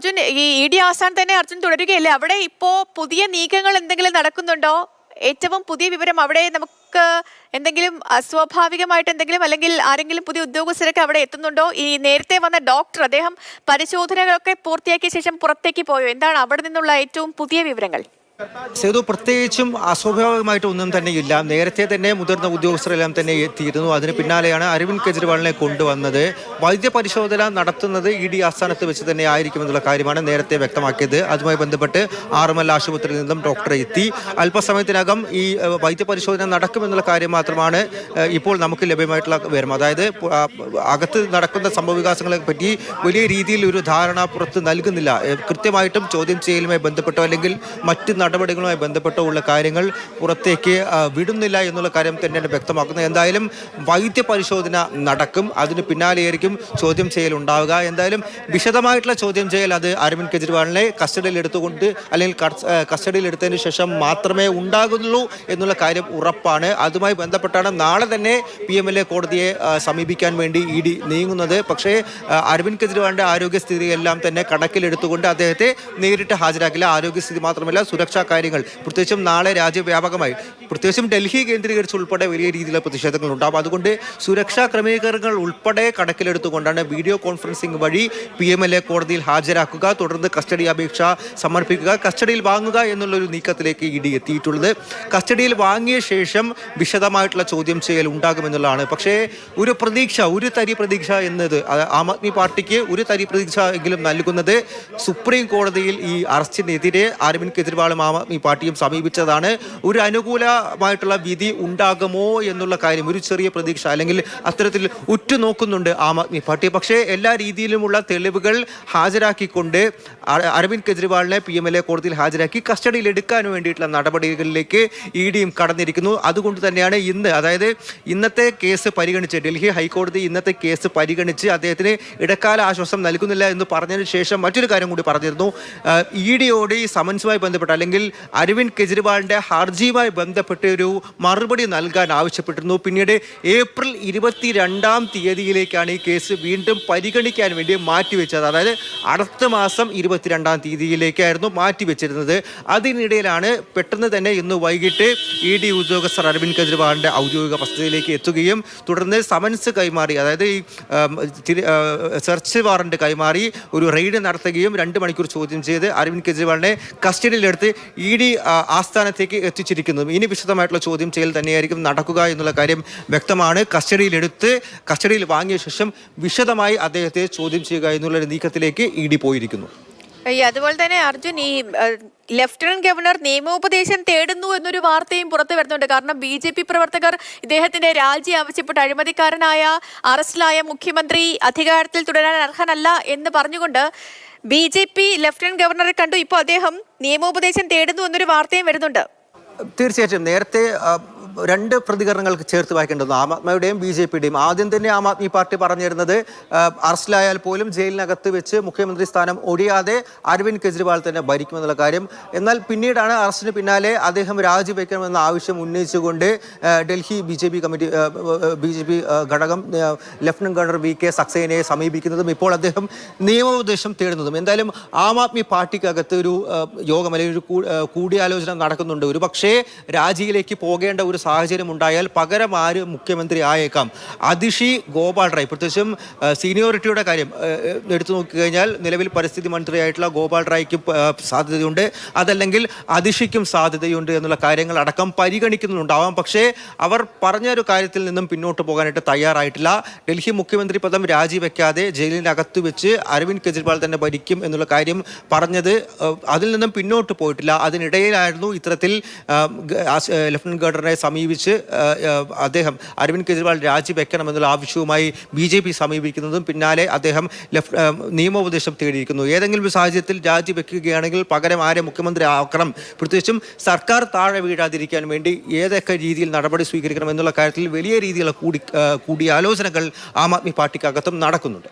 അർജുൻ ഈ E D ആസ്ഥാനം തന്നെ അർജുൻ തുടരുകയല്ലേ? അവിടെ ഇപ്പോ പുതിയ നീക്കങ്ങൾ എന്തെങ്കിലും നടക്കുന്നുണ്ടോ? ഏറ്റവും പുതിയ വിവരം അവിടെ നമുക്ക് എന്തെങ്കിലും അസ്വാഭാവികമായിട്ട് എന്തെങ്കിലും അല്ലെങ്കിൽ ആരെങ്കിലും പുതിയ ഉദ്യോഗസ്ഥരൊക്കെ അവിടെ എത്തുന്നുണ്ടോ? ഈ നേരത്തെ വന്ന ഡോക്ടർ അദ്ദേഹം പരിശോധനകളൊക്കെ പൂർത്തിയാക്കിയ ശേഷം പുറത്തേക്ക് പോയോ? എന്താണ് അവിടെ നിന്നുള്ള ഏറ്റവും പുതിയ വിവരങ്ങൾ? സേതു, പ്രത്യേകിച്ചും അസ്വാഭാവികമായിട്ട് ഒന്നും തന്നെയില്ല. നേരത്തെ തന്നെ മുതിർന്ന ഉദ്യോഗസ്ഥരെല്ലാം തന്നെ എത്തിയിരുന്നു. അതിന് പിന്നാലെയാണ് അരവിന്ദ് കെജ്രിവാളിനെ കൊണ്ടുവന്നത്. വൈദ്യപരിശോധന നടത്തുന്നത് ഇ ഡി ആസ്ഥാനത്ത് വെച്ച് തന്നെ ആയിരിക്കുമെന്നുള്ള കാര്യമാണ് നേരത്തെ വ്യക്തമാക്കിയത്. അതുമായി ബന്ധപ്പെട്ട് ആറുമൽ ആശുപത്രിയിൽ നിന്നും ഡോക്ടറെ എത്തി. അല്പസമയത്തിനകം ഈ വൈദ്യപരിശോധന നടക്കുമെന്നുള്ള കാര്യം മാത്രമാണ് ഇപ്പോൾ നമുക്ക് ലഭ്യമായിട്ടുള്ള വിവരം. അതായത് അകത്ത് നടക്കുന്ന സംഭവവികാസങ്ങളെ പറ്റി വലിയ രീതിയിൽ ഒരു ധാരണ പുറത്ത് നൽകുന്നില്ല. കൃത്യമായിട്ടും ചോദ്യം ചെയ്യലുമായി ബന്ധപ്പെട്ടോ അല്ലെങ്കിൽ മറ്റ് നടപടികളുമായി ബന്ധപ്പെട്ടോ ഉള്ള കാര്യങ്ങൾ പുറത്തേക്ക് വിടുന്നില്ല എന്നുള്ള കാര്യം തന്നെയാണ് വ്യക്തമാക്കുന്നത്. എന്തായാലും വൈദ്യപരിശോധന നടക്കും, അതിന് പിന്നാലെയായിരിക്കും ചോദ്യം ചെയ്യൽ ഉണ്ടാവുക. എന്തായാലും വിശദമായിട്ടുള്ള ചോദ്യം ചെയ്യൽ അത് അരവിന്ദ് കെജ്രിവാളിനെ കസ്റ്റഡിയിൽ എടുത്തുകൊണ്ട് അല്ലെങ്കിൽ കസ്റ്റഡിയിൽ എടുത്തതിന് ശേഷം മാത്രമേ ഉണ്ടാകുന്നുള്ളൂ എന്നുള്ള കാര്യം ഉറപ്പാണ്. അതുമായി ബന്ധപ്പെട്ടാണ് നാളെ തന്നെ PMLA കോടതിയെ സമീപിക്കാൻ വേണ്ടി ED നീങ്ങുന്നത്. പക്ഷേ അരവിന്ദ് കെജ്രിവാളിന്റെ ആരോഗ്യസ്ഥിതിയെല്ലാം തന്നെ കണക്കിലെടുത്തുകൊണ്ട് അദ്ദേഹത്തെ നേരിട്ട് ഹാജരാക്കില്ല. ആരോഗ്യസ്ഥിതി മാത്രമല്ല, സുരക്ഷാ കാര്യങ്ങൾ പ്രത്യേകിച്ചും നാളെ രാജ്യവ്യാപകമായി പ്രത്യേകിച്ചും ഡൽഹി കേന്ദ്രീകരിച്ച് ഉൾപ്പെടെ വലിയ രീതിയിലുള്ള പ്രതിഷേധങ്ങൾ ഉണ്ടാകും. അതുകൊണ്ട് സുരക്ഷാ ക്രമീകരണങ്ങൾ ഉൾപ്പെടെ കണക്കിലെടുത്തുകൊണ്ടാണ് വീഡിയോ കോൺഫറൻസിംഗ് വഴി PMLA കോടതിയിൽ ഹാജരാക്കുക, തുടർന്ന് കസ്റ്റഡി അപേക്ഷ സമർപ്പിക്കുക, കസ്റ്റഡിയിൽ വാങ്ങുക എന്നുള്ളൊരു നീക്കത്തിലേക്ക് ED എത്തിയിട്ടുള്ളത്. കസ്റ്റഡിയിൽ വാങ്ങിയ ശേഷം വിശദമായിട്ടുള്ള ചോദ്യം ചെയ്യൽ ഉണ്ടാകുമെന്നുള്ളതാണ്. പക്ഷേ ഒരു പ്രതീക്ഷ, ഒരു തരി പ്രതീക്ഷ എന്നത് ആം ആദ്മി പാർട്ടിക്ക് ഒരു തരി പ്രതീക്ഷ എങ്കിലും നൽകുന്നത് സുപ്രീം കോടതിയിൽ ഈ അറസ്റ്റിനെതിരെ അരവിന്ദ് കെജ്രിവാളും ആം ആദ്മി പാർട്ടിയും സമീപിച്ചതാണ്. ഒരു അനുകൂലമായിട്ടുള്ള വിധി ഉണ്ടാകുമോ എന്നുള്ള കാര്യം ഒരു ചെറിയ പ്രതീക്ഷ അല്ലെങ്കിൽ അത്തരത്തിൽ ഉറ്റുനോക്കുന്നുണ്ട് ആം ആദ്മി പാർട്ടി. പക്ഷേ എല്ലാ രീതിയിലുമുള്ള തെളിവുകൾ ഹാജരാക്കിക്കൊണ്ട് അരവിന്ദ് കെജ്രിവാളിനെ PMLA കോടതിയിൽ ഹാജരാക്കി കസ്റ്റഡിയിൽ എടുക്കാൻ വേണ്ടിയിട്ടുള്ള നടപടികളിലേക്ക് EDയും കടന്നിരിക്കുന്നു. അതുകൊണ്ട് തന്നെയാണ് ഇന്ന്, അതായത് ഇന്നത്തെ കേസ് പരിഗണിച്ച് ഡൽഹി ഹൈക്കോടതി ഇന്നത്തെ കേസ് പരിഗണിച്ച് അദ്ദേഹത്തിന് ഇടക്കാല ആശ്വാസം നൽകുന്നില്ല എന്ന് പറഞ്ഞതിന് ശേഷം മറ്റൊരു കാര്യം കൂടി പറഞ്ഞിരുന്നു. EDയോട് ഈ സമൻസുമായി ബന്ധപ്പെട്ട് അല്ലെങ്കിൽ അരവിന്ദ് കെജ്രിവാളിന്റെ ഹർജിയുമായി ബന്ധപ്പെട്ട് ഒരു മറുപടി നൽകാൻ ആവശ്യപ്പെട്ടിരുന്നു. പിന്നീട് ഏപ്രിൽ 22-ാം തീയതിയിലേക്കാണ് ഈ കേസ് വീണ്ടും പരിഗണിക്കാൻ വേണ്ടി മാറ്റിവെച്ചത്. അതായത് അടുത്ത മാസം 22-ാം തീയതിയിലേക്കായിരുന്നു മാറ്റിവെച്ചിരുന്നത്. അതിനിടയിലാണ് പെട്ടെന്ന് തന്നെ ഇന്ന് വൈകിട്ട് ED ഉദ്യോഗസ്ഥർ അരവിന്ദ് കെജ്രിവാളിന്റെ ഔദ്യോഗിക വസതിയിലേക്ക് എത്തുകയും തുടർന്ന് സമൻസ് കൈമാറി, അതായത് ഈ സെർച്ച് വാറന്റ് കൈമാറി ഒരു റെയ്ഡ് നടത്തുകയും 2 മണിക്കൂർ ചോദ്യം ചെയ്ത് അരവിന്ദ് കെജ്രിവാളിനെ കസ്റ്റഡിയിലെടുത്ത് ED ആസ്ഥാനത്തേക്ക് എത്തിച്ചിരിക്കുന്നു. ഇനി വിശദമായിട്ടുള്ള ചോദ്യം ചെയ്യൽ തന്നെയായിരിക്കും നടക്കുക എന്നുള്ള കാര്യം വ്യക്തമാണ്. കസ്റ്റഡിയിൽ വാങ്ങിയ ശേഷം വിശദമായി അദ്ദേഹത്തെ ചോദ്യം ചെയ്യുക എന്നുള്ള നീക്കത്തിലേക്ക് ED പോയിരിക്കുന്നു. അതുപോലെ തന്നെ അർജുൻ, ഈ ലഫ്റ്റനന്റ് ഗവർണർ നിയമോപദേശം തേടുന്നു എന്നൊരു വാർത്തയും പുറത്തു വരുന്നുണ്ട്. കാരണം BJP പ്രവർത്തകർ ഇദ്ദേഹത്തിന്റെ രാജി ആവശ്യപ്പെട്ട് അഴിമതിക്കാരനായ അറസ്റ്റിലായ മുഖ്യമന്ത്രി അധികാരത്തിൽ തുടരാൻ അർഹനല്ല എന്ന് പറഞ്ഞുകൊണ്ട് BJP ലഫ്റ്റനന്റ് ഗവർണറെ കണ്ടു. ഇപ്പോൾ അദ്ദേഹം നിയമോപദേശം തേടുന്നു എന്നൊരു വാർത്തയും വരുന്നുണ്ട്. തീർച്ചയായിട്ടും നേരത്തെ 2 പ്രതികരണങ്ങൾക്ക് ചേർത്ത് വായിക്കേണ്ടത് ആം ആദ്മിയുടെയും BJPയുടെയും. ആദ്യം തന്നെ ആം ആദ്മി പാർട്ടി പറഞ്ഞിരുന്നത് അറസ്റ്റിലായാൽ പോലും ജയിലിനകത്ത് വെച്ച് മുഖ്യമന്ത്രി സ്ഥാനം ഒഴിയാതെ അരവിന്ദ് കെജ്രിവാൾ തന്നെ ഭരിക്കുമെന്നുള്ള കാര്യം. എന്നാൽ പിന്നീടാണ് അറസ്റ്റിന് പിന്നാലെ അദ്ദേഹം രാജിവെക്കണമെന്ന ആവശ്യം ഉന്നയിച്ചുകൊണ്ട് ഡൽഹി BJP ഘടകം ലഫ്റ്റനന്റ് ഗവർണർ VK സക്സേനയെ സമീപിക്കുന്നതും ഇപ്പോൾ അദ്ദേഹം നിയമോപദേശം തേടുന്നതും. എന്തായാലും ആം ആദ്മി പാർട്ടിക്കകത്ത് ഒരു യോഗം അല്ലെങ്കിൽ ഒരു കൂടിയാലോചന നടക്കുന്നുണ്ട്. ഒരു പക്ഷേ രാജിയിലേക്ക് പോകേണ്ട ഒരു സാഹചര്യം ഉണ്ടായാൽ പകരം ആര് മുഖ്യമന്ത്രി ആയേക്കാം. അതിഷി ഗോപാൽ റായ്, പ്രത്യേകിച്ചും സീനിയോറിറ്റിയുടെ കാര്യം എടുത്തു നോക്കിക്കഴിഞ്ഞാൽ നിലവിൽ പരിസ്ഥിതി മന്ത്രിയായിട്ടുള്ള ഗോപാൽ റായ്ക്കും സാധ്യതയുണ്ട്, അതല്ലെങ്കിൽ അതിഷിക്കും സാധ്യതയുണ്ട് എന്നുള്ള കാര്യങ്ങൾ അടക്കം പരിഗണിക്കുന്നുണ്ടാവാം. പക്ഷേ അവർ പറഞ്ഞൊരു കാര്യത്തിൽ നിന്നും പിന്നോട്ട് പോകാനായിട്ട് തയ്യാറായിട്ടില്ല. ഡൽഹി മുഖ്യമന്ത്രി പദം രാജിവെക്കാതെ ജയിലിനകത്ത് വെച്ച് അരവിന്ദ് കെജ്രിവാൾ തന്നെ ഭരിക്കും എന്നുള്ള കാര്യം പറഞ്ഞത് അതിൽ നിന്നും പിന്നോട്ട് പോയിട്ടില്ല. അതിനിടയിലായിരുന്നു ഇത്തരത്തിൽ ലഫ്റ്റനന്റ് ഗവർണറെ സമീപിച്ച് അദ്ദേഹം അരവിന്ദ് കെജ്രിവാൾ രാജിവെക്കണമെന്നുള്ള ആവശ്യവുമായി BJP സമീപിക്കുന്നതും പിന്നാലെ അദ്ദേഹം നിയമോപദേശം തേടിയിരിക്കുന്നു. ഏതെങ്കിലും സാഹചര്യത്തിൽ രാജിവെക്കുകയാണെങ്കിൽ പകരം ആരെ മുഖ്യമന്ത്രി ആക്കണം, പ്രത്യേകിച്ചും സർക്കാർ താഴെ വീഴാതിരിക്കാൻ വേണ്ടി ഏതൊക്കെ രീതിയിൽ നടപടി സ്വീകരിക്കണം എന്നുള്ള കാര്യത്തിൽ വലിയ രീതിയിലുള്ള കൂടിയാലോചനകൾ ആം ആദ്മി പാർട്ടിക്കകത്തും നടക്കുന്നുണ്ട്.